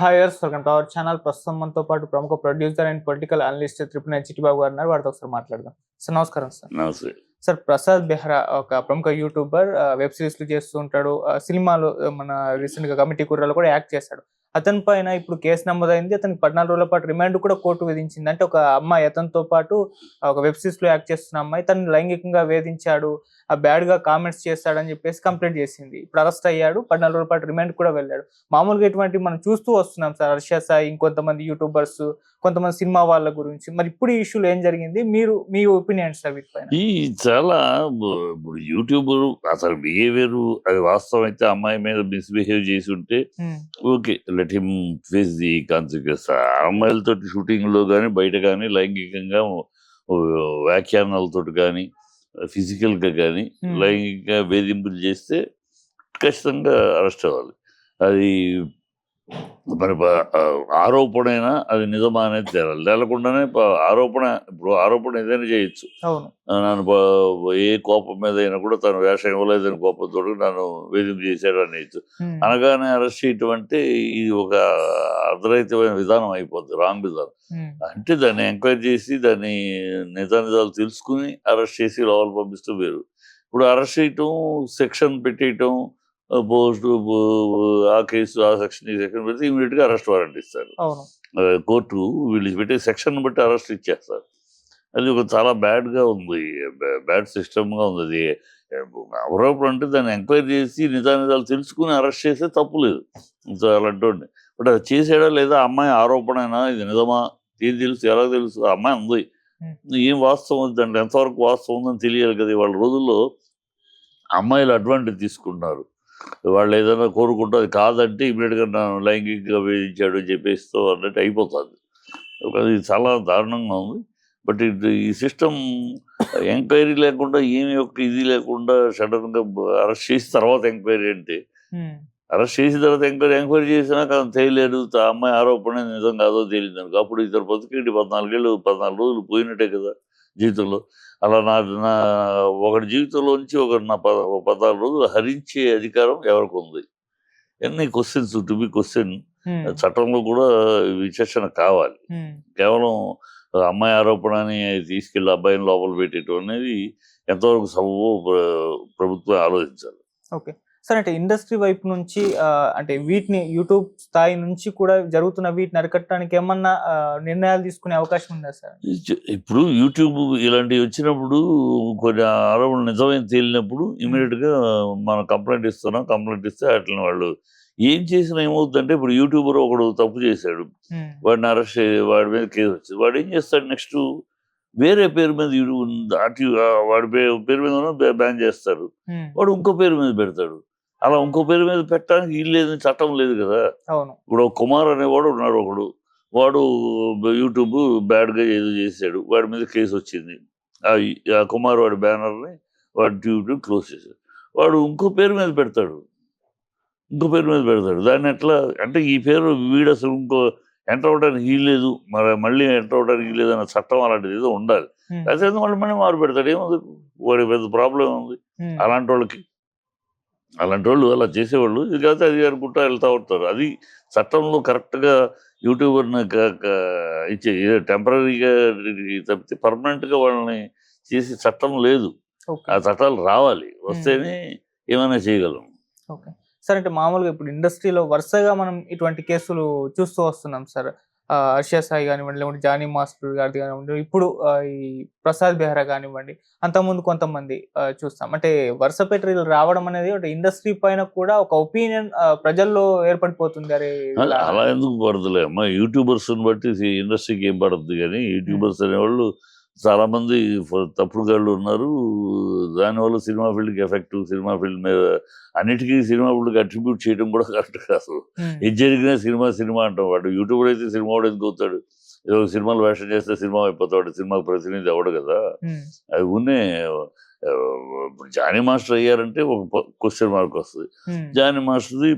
హాయర్స్ welcome to our channel. ప్రస్తుతం మనతో పాటు ప్రముఖ producer and political analyst Tripuni Chittibabu గారు ఉన్నారు. వారితో ఒకసారి మాట్లాడదాం. సార్ నమస్కారం సార్. నమస్తే. సార్ ప్రసాద్ బెహ్రా ఒక ప్రముఖ యూట్యూబర్, వెబ్ సిరీస్లు చేస్తూ ఉంటాడు. సినిమాలు మన రీసెంట్ గా కమిటీ కుర్రాలో కూడా యాక్ట్ చేశాడు. అతని పైన ఇప్పుడు కేసు నమోదైంది. అతనికి 14 రోజుల పాటు రిమాండ్ కూడా కోర్టు విధించింది. అంటే ఒక అమ్మాయి అతనితో పాటు ఒక వెబ్ సిరీస్ లో యాక్ట్ చేస్తున్న అమ్మాయి తనని లైంగికంగా వేధించాడు, బ్యాడ్ గా కామెంట్స్ చేస్తాడని చెప్పేసి కంప్లైంట్ చేసింది. ఇప్పుడు అరెస్ట్ అయ్యాడు, 14 రోజుల పాటు రిమాండ్ కూడా వెళ్ళాడు. మామూలుగా ఇటువంటి మనం చూస్తూ వస్తున్నాం సార్. హర్ష సాయి, ఇంకొంతమంది యూట్యూబర్స్, కొంతమంది సినిమా వాళ్ళ గురించి. మరి ఇప్పుడు ఈ ఇష్యూలో ఏం జరిగింది, మీ ఒపీనియన్స్ సార్ వీటిపైన? ఈ చాలా ఇప్పుడు యూట్యూబర్ అసలు బిహేవియర్ అది వాస్తవం అయితే అమ్మాయి మీద మిస్బిహేవ్ చేసి ఉంటే okay, let him face the consequence. అమ్మాయిలతో షూటింగ్ లో కానీ బయట కానీ లైంగికంగా వ్యాఖ్యానాలతో కానీ ఫిజికల్ గా కానీ లైంగిక వేధింపులు చేస్తే ఖచ్చితంగా అరెస్ట్ అవ్వాలి. అది మరి ఆరోపణైనా అది నిజమా అనేది తేలాలి. తేలకుండానే ఆరోపణ ఏదైనా చేయొచ్చు. నన్ను ఏ కోపం మీద అయినా కూడా తను వేషం ఇవ్వలేదని కోపంతో నన్ను వేధింపు చేశాడు అనేయచ్చు. అనగానే అరెస్ట్ చేయటం అంటే ఇది ఒక అర్ధరహితమైన విధానం అయిపోద్ది, రాంగ్ విధానం. అంటే దాన్ని ఎంక్వైరీ చేసి దాన్ని నిజాలు తెలుసుకుని అరెస్ట్ చేసి లోపల పంపిస్తూ వేరు. ఇప్పుడు అరెస్ట్ చేయటం, సెక్షన్ పెట్టేయటం, పోస్ట్ ఆ కేసు ఆ సెక్షన్ ఈ సెక్షన్ పెడితే ఇమీడియట్ గా అరెస్ట్ వారెంట్ ఇస్తారు కోర్టు. వీళ్ళు పెట్టే సెక్షన్ బట్టి అరెస్ట్ ఇచ్చేస్తారు. అది ఒక చాలా బ్యాడ్ గా ఉంది, బ్యాడ్ సిస్టమ్ గా ఉంది. అది ఆరోపణ అంటే దాన్ని ఎంక్వైరీ చేసి నిజాలు తెలుసుకుని అరెస్ట్ చేస్తే తప్పు లేదు అలాంటి. బట్ అది చేసాడా లేదా, అమ్మాయి ఆరోపణైనా ఇది నిజమా, ఏం తెలుసు, ఎలా తెలుసు, అమ్మాయి ఉంది, ఏం వాస్తవం ఉంది, దాంట్లో ఎంతవరకు వాస్తవం ఉందని తెలియాలి కదా. వాళ్ళ రోజుల్లో అమ్మాయిలు అడ్వాంటేజ్ తీసుకుంటున్నారు. వాళ్ళు ఏదైనా కోరుకుంటే అది కాదంటే ఇమీడియట్గా నన్ను లైంగికంగా వేధించాడు అని చెప్పేస్తూ అన్నట్టు అయిపోతుంది. అది చాలా దారుణంగా ఉంది. బట్ ఈ సిస్టమ్ ఎంక్వైరీ లేకుండా ఏమి యొక్క ఇది లేకుండా సడన్గా అరెస్ట్ చేసిన తర్వాత ఎంక్వైరీ అంటే, అరెస్ట్ చేసిన తర్వాత ఎంక్వైరీ చేసినాక తెలియలేదు అమ్మాయి ఆరోపణ నిజం కాదో తెలియదు అనుకో, అప్పుడు ఇద్దరు బతుకేంటి 14 రోజులు పోయినట్టే కదా జీవితంలో. అలా నా ఒకటి జీవితంలోంచి ఒకటి నా 14 రోజులు హరించే అధికారం ఎవరికి ఉంది? ఎన్ని క్వశ్చన్స్ టు బి క్వశ్చన్. చట్టంలో కూడా విచక్షణ కావాలి. కేవలం అమ్మాయి ఆరోపణ అని తీసుకెళ్లి అబ్బాయిని లోపల పెట్టేయటం అనేది ఎంతవరకు సబబో ప్రభుత్వం ఆలోచించాలి. ఓకే సార్, అంటే ఇండస్ట్రీ వైపు నుంచి అంటే వీటిని యూట్యూబ్ స్థాయి నుంచి కూడా జరుగుతున్న వీటిని అరికట్టడానికి ఏమన్నా నిర్ణయాలు తీసుకునే అవకాశం ఉందా సార్? ఇప్పుడు యూట్యూబ్ ఇలాంటివి వచ్చినప్పుడు కొన్ని ఆరోపణలు నిజమైన తేలినప్పుడు ఇమీడియట్ గా మనం కంప్లైంట్ ఇస్తే అట్లా వాళ్ళు ఏం చేసినా ఏమవుతుందంటే, ఇప్పుడు యూట్యూబర్ ఒకడు తప్పు చేశాడు, వాడిని అరెస్ట్ వాడి మీద కేసు వచ్చింది, వాడు ఏం చేస్తాడు నెక్స్ట్ వేరే పేరు మీద వాడి పేరు మీద బ్యాన్ చేస్తారు, వాడు ఇంకో పేరు మీద పెడతాడు. అలా ఇంకో పేరు మీద పెట్టడానికి వీలు లేదు, చట్టం లేదు కదా. ఇప్పుడు కుమార్ అనేవాడు ఉన్నాడు ఒకడు, వాడు యూట్యూబ్ బ్యాడ్ గా ఏదో చేశాడు, వాడి మీద కేసు వచ్చింది. ఆ కుమార్ వాడి బ్యానర్ని వాడి యూట్యూబ్ క్లోజ్ చేశాడు. వాడు ఇంకో పేరు మీద పెడతాడు. దాన్ని ఎట్లా అంటే, ఈ పేరు వీడు అసలు ఇంకో ఎంటర్ అవడానికి వీల్లేదు, మళ్ళీ ఎంటర్ అవడానికి వీల్లేదు అన్న చట్టం అలాంటిది ఏదో ఉండాలి. అయితే మళ్ళీ మారు పెడతాడు, ఏముంది, వాడి పెద్ద ప్రాబ్లం ఉంది. అలాంటి వాళ్ళు అలా చేసేవాళ్ళు ఇది కాదు అది అనుకుంటా వెళ్తూ ఉంటారు. అది చట్టంలో కరెక్ట్గా యూట్యూబర్ని ఇచ్చే టెంపరీగా తప్పితే పర్మనెంట్గా వాళ్ళని చేసే చట్టం లేదు. ఆ చట్టాలు రావాలి, వస్తేనే ఏమైనా చేయగలం. సార్, అంటే మామూలుగా ఇప్పుడు ఇండస్ట్రీలో వరుసగా మనం ఇటువంటి కేసులు చూస్తూ వస్తున్నాం సార్. హర్ష సాయి కానివ్వండి, లేకుంటే జానీ మాస్టర్ గారిది కానివ్వండి, ఇప్పుడు ఈ ప్రసాద్ బెహ్రా కానివ్వండి, అంతకుముందు కొంతమంది చూస్తాం. అంటే వరుస పెట్టి రావడం అనేది ఒక ఇండస్ట్రీ పైన కూడా ఒక ఒపీనియన్ ప్రజల్లో ఏర్పడిపోతుంది. అరే అలా ఎందుకు పడుతులే అమ్మా, యూట్యూబర్స్ బట్టి ఇండస్ట్రీకి ఏం పడుతుంది. కానీ యూట్యూబర్స్ అనేవాళ్ళు చాలా మంది తప్పుడు గాళ్ళు ఉన్నారు. దానివల్ల సినిమా ఫీల్డ్కి ఎఫెక్ట్, సినిమా ఫీల్డ్ మీద అన్నిటికీ సినిమా ఫీల్డ్కి అట్రిబ్యూట్ చేయడం కూడా కరెక్ట్ కాదు. ఇది జరిగినా సినిమా అంటాం. వాడు యూట్యూబర్ అయితే సినిమా వాడు ఎందుకు అవుతాడు? ఏదో సినిమాలు వేషం చేస్తే సినిమా అయిపోతాడు, సినిమాకి ప్రతినిధి అవడు కదా. అది ఉన్నే జానీ మాస్టర్ అయ్యారంటే ఒక క్వశ్చన్ మార్క్ వస్తుంది. జానీ మాస్టర్ది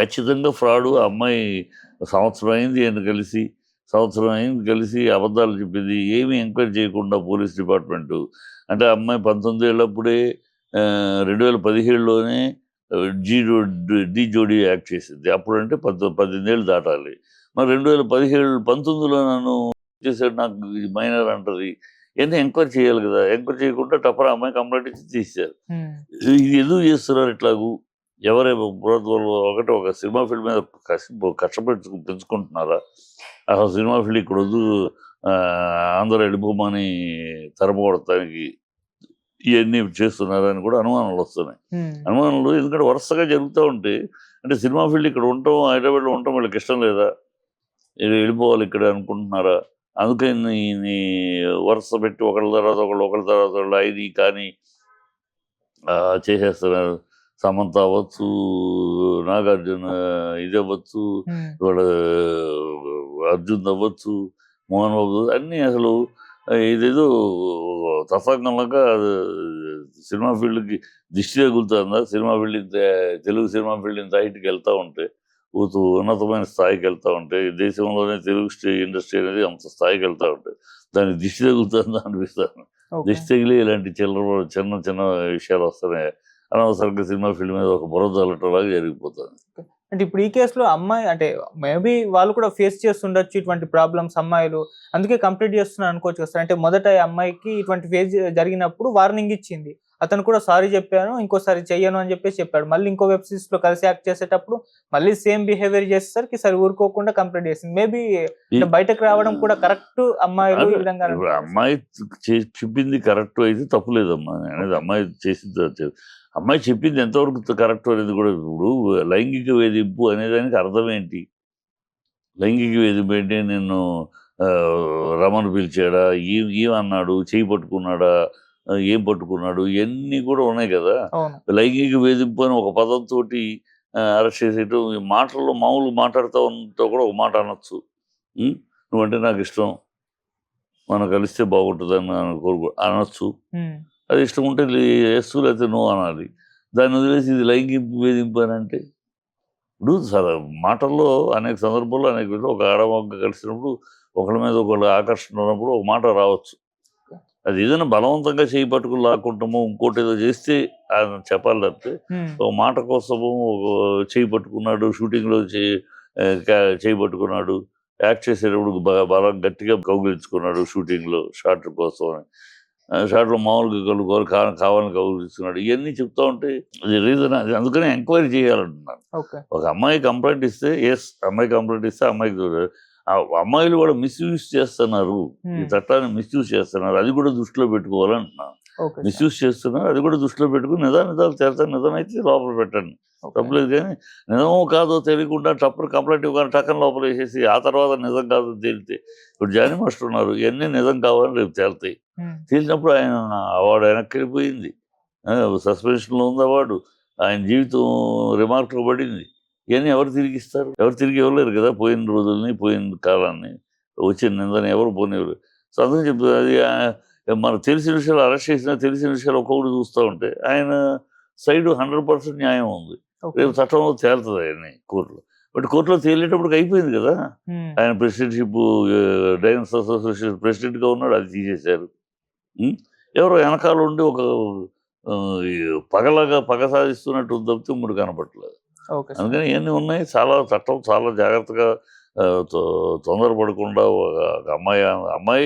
ఖచ్చితంగా ఫ్రాడు. అమ్మాయి సంవత్సరం అయింది కలిసి అబద్ధాలు చెప్పింది, ఏమీ ఎంక్వైరీ చేయకుండా పోలీస్ డిపార్ట్మెంటు. అంటే అమ్మాయి 19 ఏళ్ళప్పుడే 2017లోనే డి జోడీ యాక్ట్ చేసింది. అప్పుడంటే 18 ఏళ్ళు దాటాలి. మరి 1919లో నన్ను చేసాడు, నాకు మైనర్ అంటది. ఇయన్నీ ఎంక్వైరీ చేయాలి కదా! ఎంక్వైరీ చేయకుండా టపరా అమ్మాయి కంప్లెయింట్ ఇచ్చి తీసేశారు. ఇది ఎందుకు చేస్తున్నారు ఇట్లాగు? ఎవరేమో ఒకటి ఒక సినిమా ఫీల్డ్ మీద కక్ష పెంచుకుంటున్నారా? అసలు సినిమా ఫీల్డ్ ఇక్కడొద్దు, అందరూ వెళ్ళిపోమని తరమగొడటానికి ఇయన్నీ చేస్తున్నారని కూడా అనుమానాలు వస్తున్నాయి. అనుమానాలు ఎందుకంటే వరుసగా జరుగుతూ ఉంటే, అంటే సినిమా ఫీల్డ్ ఇక్కడ ఉండటం, హైదరాబాద్‌లో ఉండటం వీళ్ళకి ఇష్టం లేదా? వెళ్ళిపోవాలి ఇక్కడ అనుకుంటున్నారా? అందుకని వరుస పెట్టి ఒకళ్ళ తర్వాత ఒకళ్ళు, ఒకళ్ళ తర్వాత ఒకళ్ళు ఇది కానీ చేసేస్తున్నారు. సమంత అవ్వచ్చు, నాగార్జున ఇది అవ్వచ్చు, ఇవాళ అర్జున్ అవ్వచ్చు, మోహన్ బాబు అన్నీ అసలు ఇదేదో తతంగంలాగా సినిమా ఫీల్డ్కి దిష్టి తగులుతుందా? Cinema field Telugu cinema field ఇంత హైట్కి వెళ్తూ ఉంటే, ఉన్నతమైన స్థాయికి వెళ్తూ ఉంటే, దేశంలోనే తెలుగు ఇండస్ట్రీ అనేది అంత స్థాయికి వెళ్తూ ఉంటే దానికి దిష్టి తగులుతుందా అనిపిస్తాను. దిష్టి తగిలి ఇలాంటి చిన్న చిన్న విషయాలు వస్తున్నాయి. అనవసరంగా సినిమా ఫీల్డ్ మీద ఒక బురద చల్లటంలాగా జరిగిపోతుంది. అంటే ఇప్పుడు ఈ కేసులో అమ్మాయి అంటే మేబీ వాళ్ళు కూడా ఫేస్ చేస్తుండొచ్చు ఇటువంటి ప్రాబ్లమ్స్ అమ్మాయిలు. అందుకే కంప్లీట్ చేస్తున్నారు అనుకోవచ్చు కదా సార్. అంటే మొదట ఈ అమ్మాయికి ఇటువంటి ఫేస్ జరిగినప్పుడు వార్నింగ్ ఇచ్చింది. అతను కూడా సారీ చెప్పాను, ఇంకోసారి చెయ్యను అని చెప్పేసి చెప్పాడు. మళ్ళీ ఇంకో వెబ్ సిరీస్‌లో కలిసి యాక్ట్ చేసేటప్పుడు మళ్ళీ సేమ్ బిహేవియర్ చేసేసరికి సరే ఊరుకోకుండా కంప్లీట్ చేసింది. మేబీ బయటకు రావడం కూడా కరెక్ట్ అమ్మాయిలు ఈ విధంగా ఇప్పుడు అమ్మాయి చెప్పింది కరెక్ట్ అయితే తప్పు లేదమ్మా. అనేది అమ్మాయి చేసింది, అమ్మాయి చెప్పింది ఎంతవరకు కరెక్ట్ అనేది కూడా. ఇప్పుడు లైంగిక వేధింపు అనేదానికి అర్థం ఏంటి? లైంగిక వేధింపు ఏంటి? నిన్ను రమను పిలిచాడా, ఏమన్నాడు, చేయి పట్టుకున్నాడా, ఏం పట్టుకున్నాడు, ఇవన్నీ కూడా ఉన్నాయి కదా. లైంగిక వేధింపు అని ఒక పదంతో అరెస్ట్ చేసేయటం, మాటల్లో మామూలు మాట్లాడుతూ ఉంటే కూడా ఒక మాట అనొచ్చు. నువ్వంటే నాకు ఇష్టం, మనం కలిస్తే బాగుంటుందని అనొచ్చు. అది ఇష్టం ఉంటే ఎస్ లేకపోతే నో అనాలి. దాన్ని వదిలేసి ఇది లైంగిక వేధింపు అని అంటే, ఇప్పుడు మాటల్లో అనేక సందర్భాల్లో అనేక ఒక ఆడమొగ్గ కలిసినప్పుడు ఒకళ్ళ మీద ఒకళ్ళు ఆకర్షణ ఉన్నప్పుడు ఒక మాట రావచ్చు. అది ఏదైనా బలవంతంగా చేయి పట్టుకుని లాక్కుంటాము, ఇంకోటి ఏదో చేస్తే చెప్పాలి తప్పితే ఒక మాట కోసము చేయి పట్టుకున్నాడు, షూటింగ్లో చేయి పట్టుకున్నాడు, యాక్ట్ చేసేటప్పుడు బాగా గట్టిగా కౌగిలించుకున్నాడు షూటింగ్లో షార్ట్ కోసం అని, షార్ట్లో మామూలుగా కలుగుకోవాలి కావాలని కౌగిలించుకున్నాడు, ఇవన్నీ చెప్తా ఉంటే అది రీజన్. అది అందుకని ఎంక్వైరీ చేయాలంటున్నాను. ఒక అమ్మాయి కంప్లైంట్ ఇస్తే అమ్మాయి కంప్లైంట్ ఇస్తే అమ్మాయిలు కూడా మిస్యూజ్ చేస్తున్నారు, ఈ చట్టాన్ని మిస్యూజ్ చేస్తున్నారు, అది కూడా దృష్టిలో పెట్టుకోవాలంటున్నాను. మిస్యూజ్ చేస్తున్నారు, అది కూడా దృష్టిలో పెట్టుకుని నిజాలు చేస్తారు. నిజం అయితే లోపల పెట్టండి, తప్పలేదు. కానీ నిజమో కాదో తెలియకుండా టప్పుడు కంప్లైంట్ ఇవ్వగానే టక్కన లోపల వేసేసి ఆ తర్వాత నిజం కాదో తేలితే, ఇప్పుడు జానీ మాస్టర్ ఉన్నారు, ఇవన్నీ నిజం కావాలని రేపు తేలుతాయి. తేలినప్పుడు ఆయన అవార్డు వెనక్కి వెళ్ళిపోయింది, సస్పెన్షన్లో ఉంది అవార్డు, ఆయన జీవితం రిమార్క్లో పడింది. ఇవన్నీ ఎవరు తిరిగిస్తారు? ఎవరు తిరిగి ఇవ్వలేరు కదా. పోయిన రోజుల్ని, పోయిన కాలాన్ని, వచ్చిన నిందని ఎవరు పోనివ్వరు. సో అందుకని చెప్తుంది అది. మన తెలిసిన విషయాలు అరెస్ట్ చేసినా తెలిసిన విషయాలు ఒక్కొక్కటి చూస్తూ ఉంటే ఆయన సైడ్ 100% న్యాయం ఉంది. రేపు చట్టంలో తేలుతుంది ఆయన్ని కోర్టులో. బట్ కోర్టులో తేలేటప్పటికి అయిపోయింది కదా. ఆయన ప్రెసిడెంట్షిప్, డైనర్స్ అసోసియేషన్ ప్రెసిడెంట్గా ఉన్నాడు, అది తీసేశారు. ఎవరో వెనకాల ఉండి ఒక పగ సాధిస్తున్నట్టు తప్పితే మూడు కనపట్లేదు. అందుకని ఇవన్నీ ఉన్నాయి. చట్టం చాలా జాగ్రత్తగా తొందరపడకుండా ఒక అమ్మాయి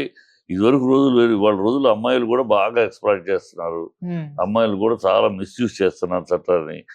ఇదివరకు రోజులు వేరు, ఇవాళ రోజులు అమ్మాయిలు కూడా బాగా ఎక్స్‌ప్లాయిట్ చేస్తున్నారు. అమ్మాయిలు కూడా చాలా మిస్‌యూజ్ చేస్తున్నారు చట్టాన్ని.